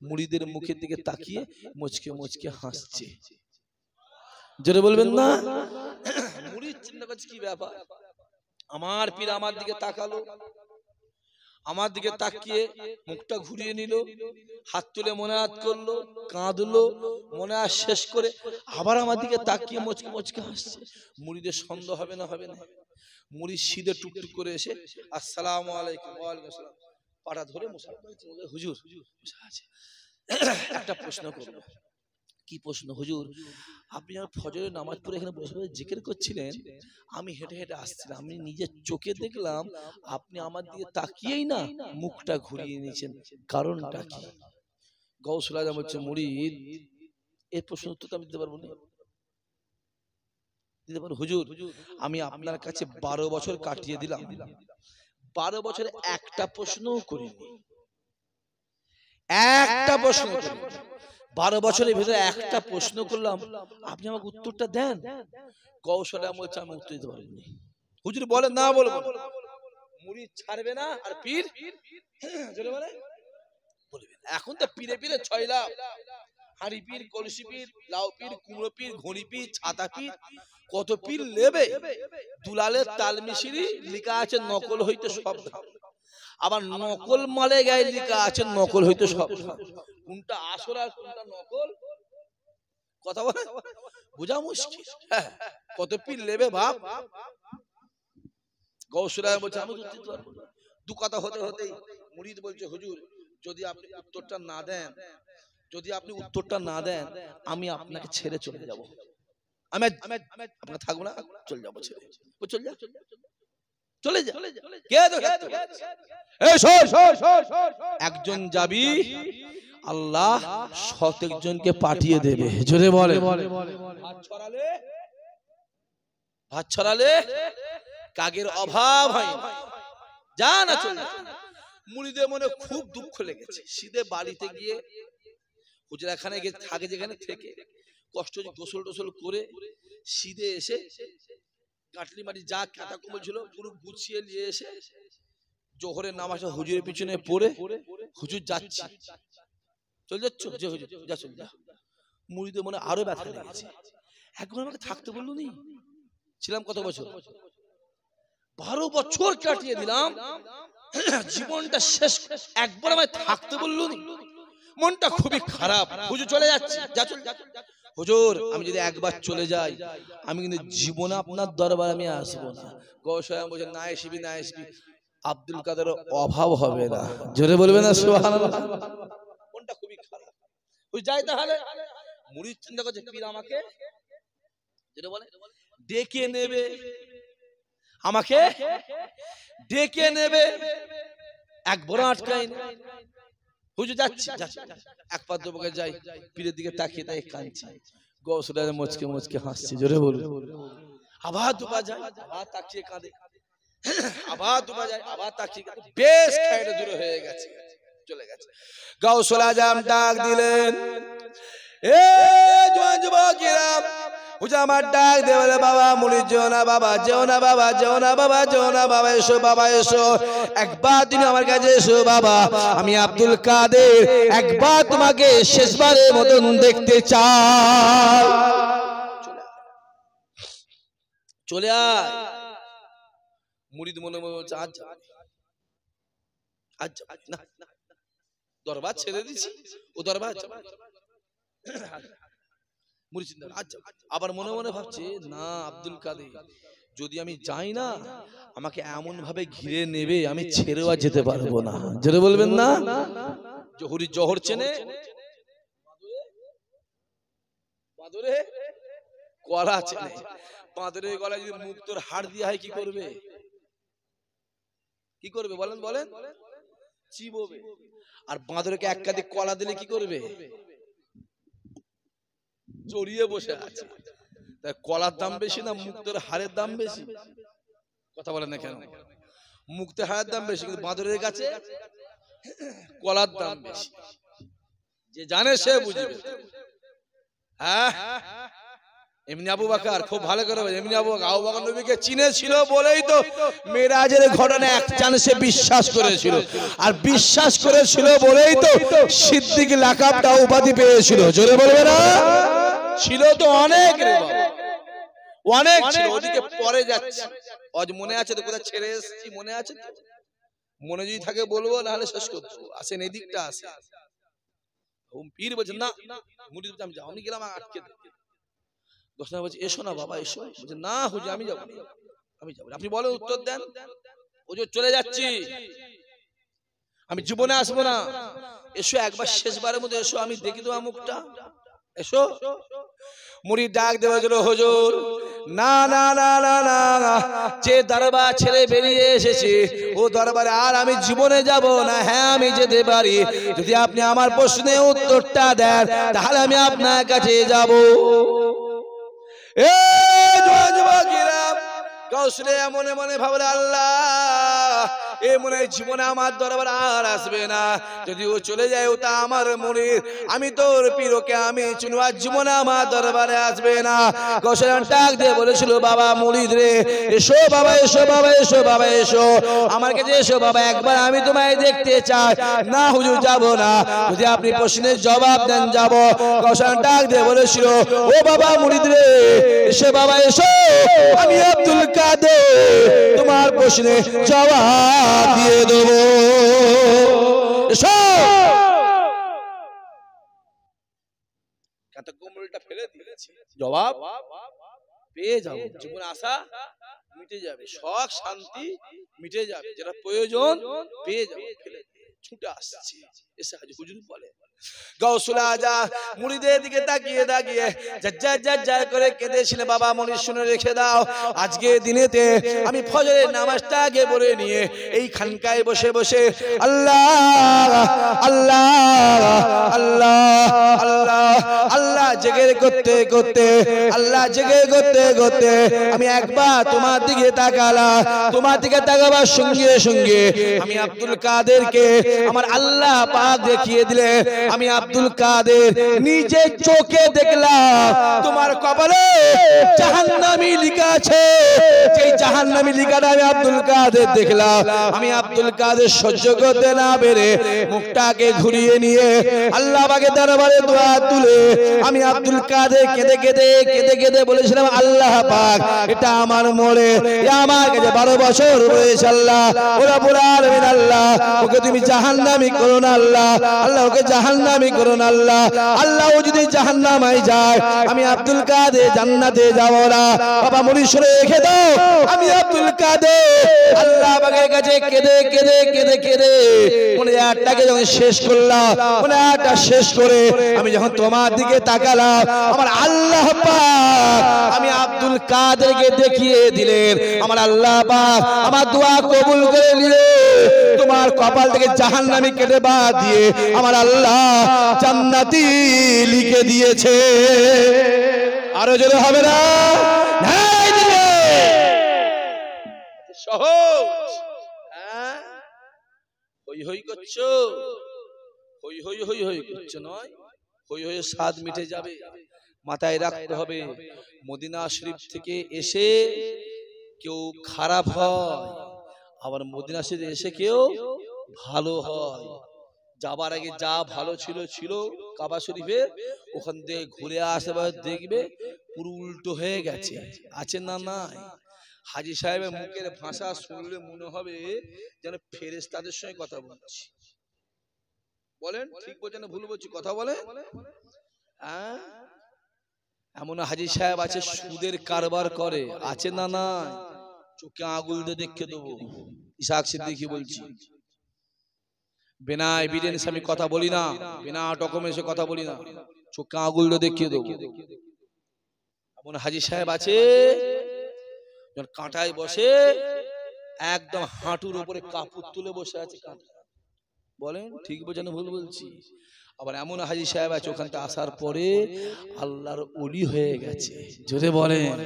মুরিদের মুখের দিকে তাকিয়ে মুচকে মুচকে হাসছে। জোরে বলবেন না? মুরিদ চিন্তা করছে কি ব্যাপার, আমার পীর আমার দিকে তাকালো, আমার দিকে তাকিয়ে মুখটা ঘুরিয়ে নিল, হাত তুলে মোনাজাত করলো, কাঁদলো, মোনাজাত শেষ করে আবার আমার দিকে তাকিয়ে মুচকে মুচকে হাসছে। মুরিদের সন্দেহ হবে না? হবে না। মুরিদ সিধে টুকটুক করে এসে আসসালামু আলাইকুম। ওয়া আলাইকুম আসসালাম পাটা ধরে হুজুর একটা প্রশ্ন করব। কি প্রশ্ন? হুজুর আপনি যখন ফজরের নামাজ পড়ে এখানে বসে বসে জিকির করছিলেন, আমি হেঁটে হেঁটে আসছিলাম, আমি নিজের চোখে দেখলাম আপনি আমার দিকে তাকিয়েই না মুখটা ঘুরিয়ে নিয়েছেন, কারণটা কি? গৌসুল আজম বলছে মুরিদ এই প্রশ্ন উত্তর তো আমি দিতে পারবো না। দিতে পারবো হুজুর, আমি আপনার কাছে 12 বছর কাটিয়ে দিলাম, 12 বছরে একটা প্রশ্নও করিনি, একটা প্রশ্ন করিনি। 12 বছরের ভিতরে একটা প্রশ্ন করলাম, আপনি আমাকে উত্তরটা দেন। গৌসুল আজম বলছে আমি উত্তর দিতে পারিনি। হুজুর বলেন না বলবো, মুরিদ ছাড়বে না আর পীর বলবে। এখন তো পীরে পীরে 6 লাখ, হাড়ি পীর, কলসি পীর, লাউ পীর, কুমড়ো পীর, ঘড়ি পীর, ছাতা পীর, কত পীর লেবে। দুলালের তাল মিশরি লেখা আছে নকল হইতে সব ধাম, আবার নকল মালে গায়ে লেখা আছে নকল হইতে সব ধাম। কোনটা আসল আর কোনটা নকল কথা বলে বোঝা মুশকিল। কত পীর লেবে ভাব। গৌসুল আজম বলছে আমি উত্তর দিতে পারবো না। দু কথা হতে হতেই মুরিদ বলছে হুজুর যদি আপনি উত্তরটা না দেন, আমি আপনাকে ছেড়ে চলে যাব, আমি আপনাকে থাকবো না, চলে যাবো ছেড়ে। চলে যা। একজন যাবি, আল্লাহ শতেক জনকে পাঠিয়ে দেবে। জোরে বলে ভাত ছড়ালে কাগের অভাব হয় না, যা না চলে। মুরিদের মনে খুব দুঃখ লেগেছে। সিধে বাড়িতে গিয়ে হুজরাখানে গিয়ে থাকে, যেখানে থেকে কষ্ট গোসল টোসল করে সিধে এসে কাটলি মাটি যা কাটা কম্বল ছিল পুরো গুছিয়ে নিয়ে এসে জোহরের নামাজটা হুজুরের পিছনে পড়ে, হুজুর যাচ্ছি, চলে যাচ্ছ যে হুজুর যা চল যা। মুরিদের মনে আরো ব্যথা লেগেছে। একবার আমাকে থাকতে বললো নি, ছিলাম কত বছর? 12 বছর কাটিয়ে দিলাম, জীবনটা শেষ, একবার আমায় থাকতে বললো নি। মনটা খুবই খারাপ। হুজুর চলে যাচ্ছি, যা চল। হুজুর আমি যদি একবার চলে যাই, আমি কিন্তু জীবনে আপনার দরবারে আমি আসবো না। গৌসুল আজম বলছে না আসবি, না আসবি, আব্দুল কাদের অভাব হবে না। জোরে বলবে না সুবহানাল্লাহ। মনটা খুবই খারাপ। ওই যাই তাহলে। মুরিদ চিন্তা করছে পীর আমাকে যেটা বলে ডেকে নেবে, আমাকে ডেকে নেবে, একবার আটকাই না। হুজুর যাচ্ছি, এক পা দুপাকে যাই, পীরের দিকে তাকিয়ে তাই কাঁদছি। গৌসুল আজম মুচকে মুচকে হাসছে। জোরে বলুন। আবার দুপা যায়, আবার তাকিয়ে কাঁদে, আবার দুপা যায়, আবার তাকিয়ে কাঁদে। বেশ খাইটা দূরে হয়ে গেছে, চলে গেছে। গৌসুল আজম ডাক দিলেন, এ জওয়ান যুবকেরা, হুজুর আমার ডাক দে বলে বাবা মুড়ি যেও না বাবা, যেও না বাবা, যেও না বাবা, যেও না বাবা, এসো বাবা এসো, একবার তুমি আমার কাছে এসো বাবা, আমি আব্দুল কাদের একবার তোমাকে শেষবারের মতন দেখতে চাই। চলে আয়। মুরিদ মনে মনে বলছে আজ যাবে, আজ যাবে না, দরবার ছেড়ে দিছি, ও দরবার যাবে। মুরিদ চিন্তা আজ যাবে, আবার মনে মনে ভাবছে না আব্দুল কাদের যদি আমি যাই না আমাকে এমন ভাবে ঘিরে নেবে আমি ছেড়েও আর যেতে পারবো না। যেটা বলবেন না জহুরি জহর চেনে বাদরে কলা চেনে, বাঁদরের গলায় যদি মুক্তোর হাড় দিয়া হয় কি করবে, কি করবে বলেন বলেন, চিবোবে। আর বাঁদরকে এক কাঁদি কলা দিলে কি করবে, জড়িয়ে বসে আছে। তাই কলার দাম বেশি না মুক্তোর হাড়ের দাম বেশি? কথা বলেন না কেন? মুক্তোর হাড়ের দাম বেশি, কিন্তু বাঁদরের কাছে কলার দাম বেশি। যে জানে সে বুঝবে। হ্যাঁ, এমনি আবু বকর খুব ভালো করে, এমনি আবু বকর নবীকে চিনেছিল বলেই তো মেরাজের ঘটনা এক চান্সে বিশ্বাস করেছিল, আর বিশ্বাস করেছিল বলেই তো সিদ্দিক লাকাবটা উপাধি পেয়েছিল। জোরে বলবে না? ছিল তো অনেক রে বাবা, অনেক ছিল। ওদিকে পরে যাচ্ছে, আজ মনে আছে তো কোথায় ছেড়ে এসেছি, মনে আছে তো? মনে যদি থাকে বলবো, নাহলে শেষ করবো। আসেন এদিকটা আসে। পীর বলছে না, মুরিদ আমি যাও, আমি গেলাম আটকে দোস্ত বলছে এসো না বাবা এসো, বলছে না হুজুর আমি যাবো, আমি যাবো। আপনি বলেন উত্তর দেন, হুজুর চলে যাচ্ছি, আমি জীবনে আসবো না, এসো একবার শেষবারের মধ্যে এসো, আমি দেখি তোমার মুখটা, এসো। মুরিদ ডাক দেওয়া হলো হুজুর না না না না না, যে দরবার ছেড়ে বেরিয়ে এসেছি ও দরবারে আর আমি জীবনে যাব না। হ্যাঁ আমি যেতে পারি, যদি আপনি আমার প্রশ্নে উত্তরটা দেন তাহলে আমি আপনার কাছে যাব। মনে মনে ভাবলে আল্লাহ এ মনে হয় জীবনে আমার দরবার আর আসবে না, যদি ও চলে যায় ও তা আমার মুরিদ, আমি তোর পীরকে আমি চিনি, আর জীবনে আমার দরবারে আসবে না। কৌশল ডাক দিয়ে বলেছিল বাবা মুরিদ রে এসো বাবা, এসো বাবা, এসো বাবা, এসো আমার কাছে এসো বাবা, একবার আমি তোমায় দেখতে চাই। না হুজুর যাব না, যদি আপনি প্রশ্নের জবাব দেন যাব। কৌশল ডাক দিয়ে বলেছিল ও বাবা মুরিদ রে এসো বাবা, এসো আমি আব্দুল কাদের তোমার প্রশ্নে জবাব দিয়ে দেবো। ফেলে দিয়েছি, জবাব পেয়ে যাবো, জীবনে আশা মিটে যাবে, শখ শান্তি মিটে যাবে, যেটা প্রয়োজন পেয়ে যাবে। ফেলে ছুটে আসছে, এসে হাজির হুজুর বলে গাউসুল আজম মুরিদের দিকে তাকিয়ে তাকিয়ে জাজ্জার জাজ্জার করে কেঁদেছিলেন। বাবা মুরিদ শুনে রেখে দাও, আজকে দিনেতে আমি ফজরের নামাজটা আগে পড়ে নিয়ে এই খানকায় বসে বসে আল্লাহ আল্লাহ আল্লাহ আল্লাহ আল্লাহ জিকির করতে করতে, আল্লাহ জিকির করতে করতে আমি একবার তোমার দিকে তাকালাম। তোমার দিকে তাকাবার সঙ্গে সঙ্গে আমি আব্দুল কাদেরকে আমার আল্লাহ পাক দেখিয়ে দিলে। আমি আব্দুল কাদের নিজে চোখে দেখলাম তোমার কপালে জাহান্নামী লেখা আছে, সেই জাহান্নামী লেখাটা আমি আব্দুল কাদের দেখলাম। আমি আব্দুল কাদের সহ্য করতে না পেরে মুখটাকে ঘুরিয়ে নিয়ে আল্লাহ পাকে দরবারে দোয়া তুলে আমি আব্দুল কাদের কেঁদে কেঁদে কেঁদে কেঁদে বলেছিলাম আল্লাহ পাক এটা আমার মোড়ে, আমার কাছে 12 বছর রয়েছে আল্লাহ, ওরা বলে আলমিন আল্লাহ ওকে তুমি জাহান্নামী করো না আল্লাহ, আল্লাহ ওকে জাহান্নামী করো না আল্লাহ, আল্লাহ ও যদি জাহান্নামায় যায় আমি আব্দুল কাদের জান্নাতে যাব না। বাবা মুরিদ শুনে রেখে দাও, আমি আব্দুল কাদের আল্লাহ পাকের কাছে কেঁদে কেঁদে কেঁদে কেঁদে মনে আটটাকে যখন শেষ করলাম, মনে আটটা শেষ করে আমি যখন তোমার দিকে তাকালাম আমার আল্লাহ পাক আমি আব্দুল কাদেরকে দেখিয়ে দিলেন। আমার আল্লাহ পাক আমার দোয়া কবুল করে নিলেন, তোমার কপাল থেকে জাহান্নামী কেটে বাদ দিয়ে আমার আল্লাহ জান্নাতি লিখে দিয়েছে। আরো জোরে হবে না? সহজ হই হই করছো, হই হই হই হই করছো নয়, হই হই স্বাদ মিটে যাবে। মাথায় রাখতে হবে মদিনা শরীফ থেকে এসে কেউ খারাপ হয়, আবার মদিনা শরীফ এসে কেউ ভালো হয়। যাবার আগে যা ভালো ছিল ছিল কাবা শরীফে, ওখান থেকে ঘুরে আসবার দেখবে পুরো উল্টো হয়ে গেছে। আছে না নাই? হাজী সাহেবের মুখের ভাষা শুনলে মনে হবে যেন ফেরেশতাদের সঙ্গে কথা বলছি। বলেন ঠিক বলছেন না ভুল বলছি? কথা বলে। এমন হাজী সাহেব আছে সুদের কারবার করে, আছে না নাই? চোখে আঙুল দিয়ে দেখে দেবো, ইসাক সিদ্দিকী বলছি। বিনা এভিডেন্স আমি কথা বলি না, বিনা ডকুমেন্টসে কথা বলি না, চোখে আঙুল দিয়ে দেখিয়ে দেবো। এমন হাজী সাহেব আছে কাঁটায় বসে, একদম হাঁটুর উপরে কাপড় তুলে বসে আছে কাঁটা। বলেন ঠিক বলছেন ভুল বলছি? আবার এমন হাজী সাহেব আছে ওখান থেকে আসার পরে আল্লাহর ওলি হয়ে গেছে। জোরে বলেন,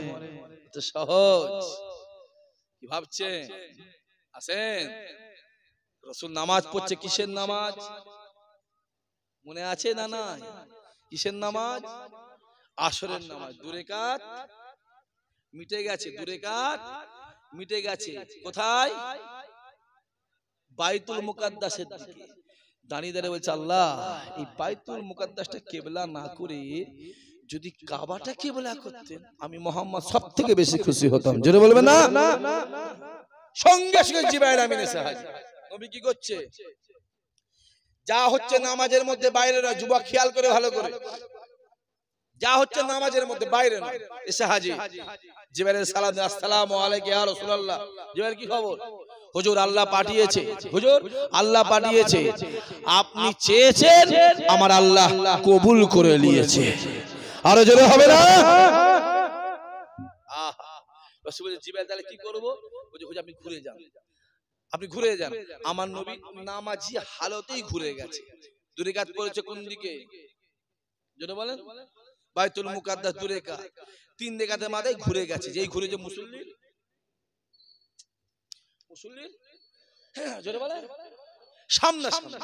তো সহজ কি ভাবছেন? আসেন, রাসূল নামাজ পড়ছে, কিসের নামাজ মনে আছে না নাই? কিসের নামাজ? আসরের নামাজ। 2 রাকাত মিটে গেছে, 2 রাকাত মিটে গেছে। কোথায়? বাইতুল মুকাদ্দাসের দিকে দাঁড়িয়ে দাঁড়িয়ে বলছে, আল্লাহ এই বাইতুল মুকাদ্দাসটা কিবলা না করে যদি কাবাটা কিবলা করতেন আমি মুহাম্মদ সবথেকে বেশি খুশি হতাম। জোরে বলবেন না? সঙ্গে সঙ্গে জিবরাইল আমিন এসে হাজির। নবী কি করছে? যা হচ্ছে নামাজের মধ্যে বাইরে নয়, যুবক খেয়াল করে ভালো করে, যা হচ্ছে নামাজের মধ্যে বাইরে নয়, এসে হাজির। জিবরাইল সালাম, আসসালামু আলাইকা ইয়া রাসূলুল্লাহ। জিবরাইল কি খবর? হুজুর আল্লাহ পাঠিয়েছে, হুজুর আল্লাহ পাঠিয়েছে, আপনি চেয়েছেন আমার আল্লাহ কবুল করে নিয়েছে। আরো জোরে হবে না? রাসূল বলে, জিবরাইল তাহলে কি করব? বলে, হুজুর আপনি ঘুরে যান, আপনি ঘুরে যান। আমার নবী নামাজি হালতেই ঘুরে গেছে। 2 রাকাত পড়েছে কোন দিকে? জোরে বলেন। বাইতুল মুকাদ্দাস 2 রাকাত, 3 রাকাতের মাথায় ঘুরে গেছে। যেই ঘুরে যে মুসল্লি জোরে বলেন, সামনে সামনে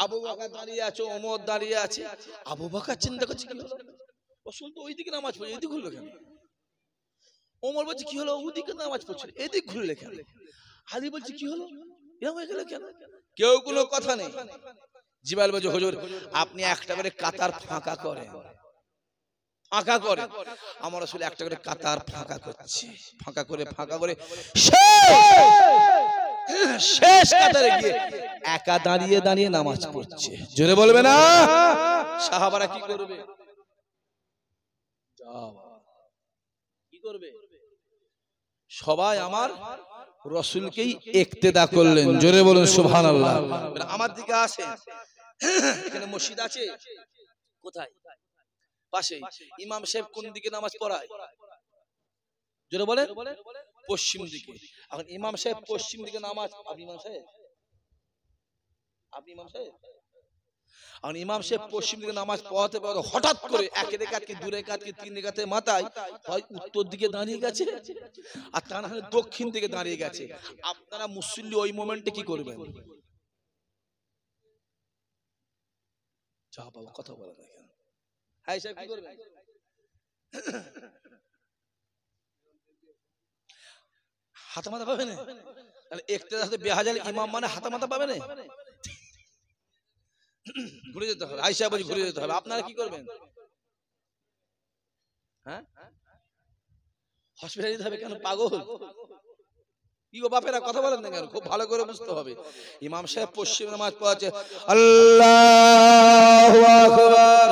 আবু বকর দাঁড়িয়ে আছে, ওমর দাঁড়িয়ে আছে। আবু বকর চিন্তা করছে কি হলো, রাসূল তো ওইদিকে নামাজ পড়ে, এদিকে ঘুরলো কেন? ওমর বলছে কি হলো, ওইদিকে নামাজ পড়ছে, এদিকে ঘুরলে কেন? আলী বলছে কি হলো, এরকম হয়ে গেল কেন? কেউ কোনো কথা নেই। জিবরাইল বলছে, হুজুর আপনি একটা করে কাতার ফাঁকা করেন, ফাঁকা করে। আমার রাসূল একটা করে কাতার ফাঁকা করছে, ফাঁকা করে শেষ কাতারে গিয়ে একা দাঁড়িয়ে দাঁড়িয়ে নামাজ পড়ছে। জোরে বলবে না? সাহাবারা কি করবে? কি করবে? সবাই আমার রাসূলকেই ইক্তেদা করলেন। জোরে বলুন সুবহানাল্লাহ। আমার দিকে আসেন, এখানে মসজিদ আছে কোথায়? পাশে। ইমাম সাহেব কোন দিকে নামাজ পড়ায়? জোরে বলেন। পশ্চিম দিকে। এখন ইমাম সাহেব পশ্চিম দিকে নামাজ, আপনি ইমাম সাহেব, আপনি ইমাম সাহেব, এখন ইমাম সাহেব পশ্চিম দিকে নামাজ পড়াতে পড়াতে হঠাৎ করে 1 রাকাত কি 2 রাকাত কি 3 রাকাতের মাথায় হয় উত্তর দিকে দাঁড়িয়ে গেছে আর তা না হলে দক্ষিণ দিকে দাঁড়িয়ে গেছে। আপনারা মুসল্লি ওই মোমেন্টে কি করবেন? যা বাবা কথা বলে না কেন? হ্যাঁ সাহেব কি করবেন? হাতে মাথা পাবে না? তাহলে ইক্তেদাতে বেহাজাল ইমাম মানে হাতে মাথা পাবে না? ঘুরে যেতে হবে। আয়েশা বলি ঘুরে যেতে হবে। আপনারা কি করবেন? হ্যাঁ হসপিটালে যেতে হবে কেন? পাগল কি গো বাপেরা কথা বলেন না কেন? খুব ভালো করে বুঝতে হবে। ইমাম সাহেব পশ্চিম নামাজ পড়াচ্ছে, আল্লাহু আকবার,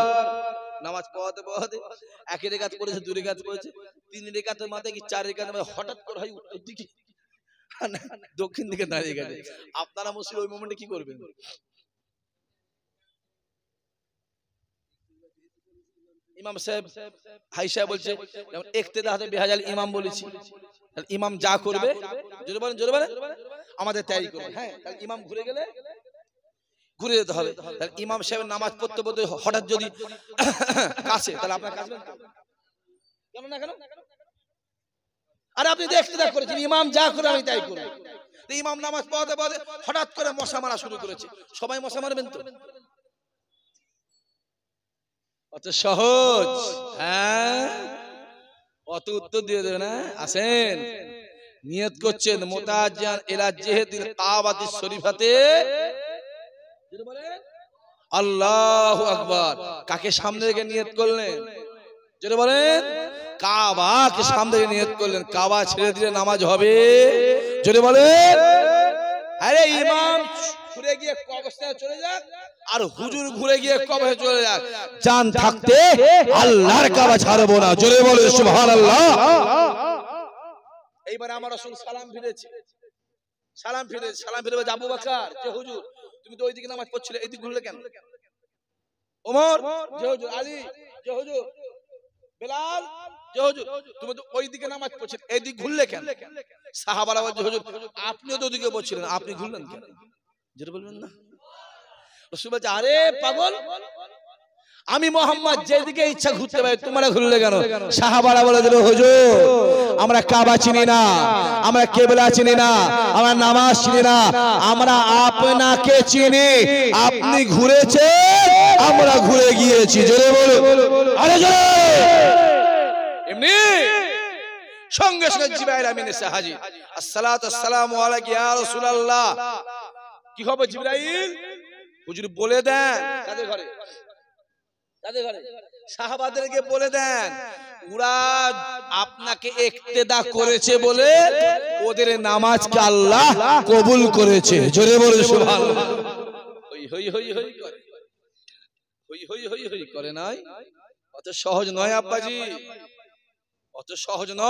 নামাজ পড়াতে পড়াতে 1 রাকাত পড়েছে, 2 রাকাত পড়েছে, 3 রাকাতের মাথায় কি 4 রাকাতের মাথায় হঠাৎ করে হয় উত্তর দিকে দক্ষিণ দিকে দাঁড়িয়ে গেছে। আপনারা মুসলিম ওই মোমেন্টে কি করবেন? ইমাম সাহেব আয়েশা বলছে যেমন ইক্তেদাতে বেহাজাল ইমাম বলেছি, তাহলে ইমাম যা করবে জোরে বলেন, জোরে বলেন, আমাদের তাই করবে। হ্যাঁ তাহলে ইমাম ঘুরে গেলে ঘুরে যেতে হবে। তাহলে ইমাম সাহেবের নামাজ পড়তে পড়তে হঠাৎ যদি কাছে, তাহলে আপনার কাছে কেন না কেন? আরে আপনি দেখতে দেখ করেছেন ইমাম যা করে আমি তাই করব। ইমাম নামাজ পড়াতে পড়াতে হঠাৎ করে মশা মারা শুরু করেছে, সবাই মশা মারবেন তো? অত সহজ, হ্যাঁ অত উত্তর দিয়ে দেবে না। আসেন, নিয়ত করছেন মুতাজ্জিয়ান ইলা জিহাতিল কাবাতিস শরীফাতে, আল্লাহু আকবার। কাকে সামনে রেখে নিয়ত করলেন? যেটা বলেন কাবাকে সামনে রেখে নিয়ত করলেন। কাবা ছেড়ে দিলে নামাজ হবে? যেটা বলেন আরে ইমাম ঘুরে গিয়ে কবরস্থানে চলে যাক আর হুজুর ঘুরে গিয়ে কবরে চলে যাক, জান থাকতে আল্লাহর কাবা ছাড়বো না। জোরে বলে সুবহানাল্লাহ। এইবার আমার রাসূল সালাম ফিরেছে, সালাম ফিরে আবু বকর, যে হুজুর তুমি তো ওইদিকে নামাজ পড়ছিলে, এইদিকে ঘুরলে কেন? ওমর, যে হুজুর, আলী, যে হুজুর, বেলাল, যে হুজুর তুমি তো ওইদিকে নামাজ পড়ছিলে, এইদিকে ঘুরলে কেন? সাহাবারা বলছে হুজুর আপনিও তো ওইদিকে পড়ছিলেন, আপনি ঘুরলেন কেন? যেটা বলবেন না। রাসূল বলছে আরে পাগল, আমি মোহাম্মদ যেদিকে ইচ্ছা ঘুরতে পারি, তোমরা ঘুরলে কেন? সাহাবারা বলে দিল হুজুর আমরা কাবা চিনি না, আমরা কিবলা চিনি না, আমরা নামাজ চিনি না, আমরা আপনাকে চিনি। আপনি ঘুরেছেন, আমরা ঘুরে গিয়েছি। জোরে বলো, আরে জোরে। এমনি সঙ্গে সঙ্গে জিবরাইল আমিন এসে হাজির। আসসালাতু আসসালামু আলাইকা ইয়া রাসূলুল্লাহ। কি হবে জিবরাইল? হুজুর বলে দেন কাদের ঘরে, কাদের ঘরে? সাহাবাদেরকে বলে দেন ওরা আপনাকে ইক্তেদা করেছে বলে ওদের নামাজকে আল্লাহ কবুল করেছে। জোরে বলে সুবহানাল্লাহ। হই হই হই হই করে, হই হই হই হই করে নাই। অত সহজ নয় আব্বাজি, অত সহজ নয়।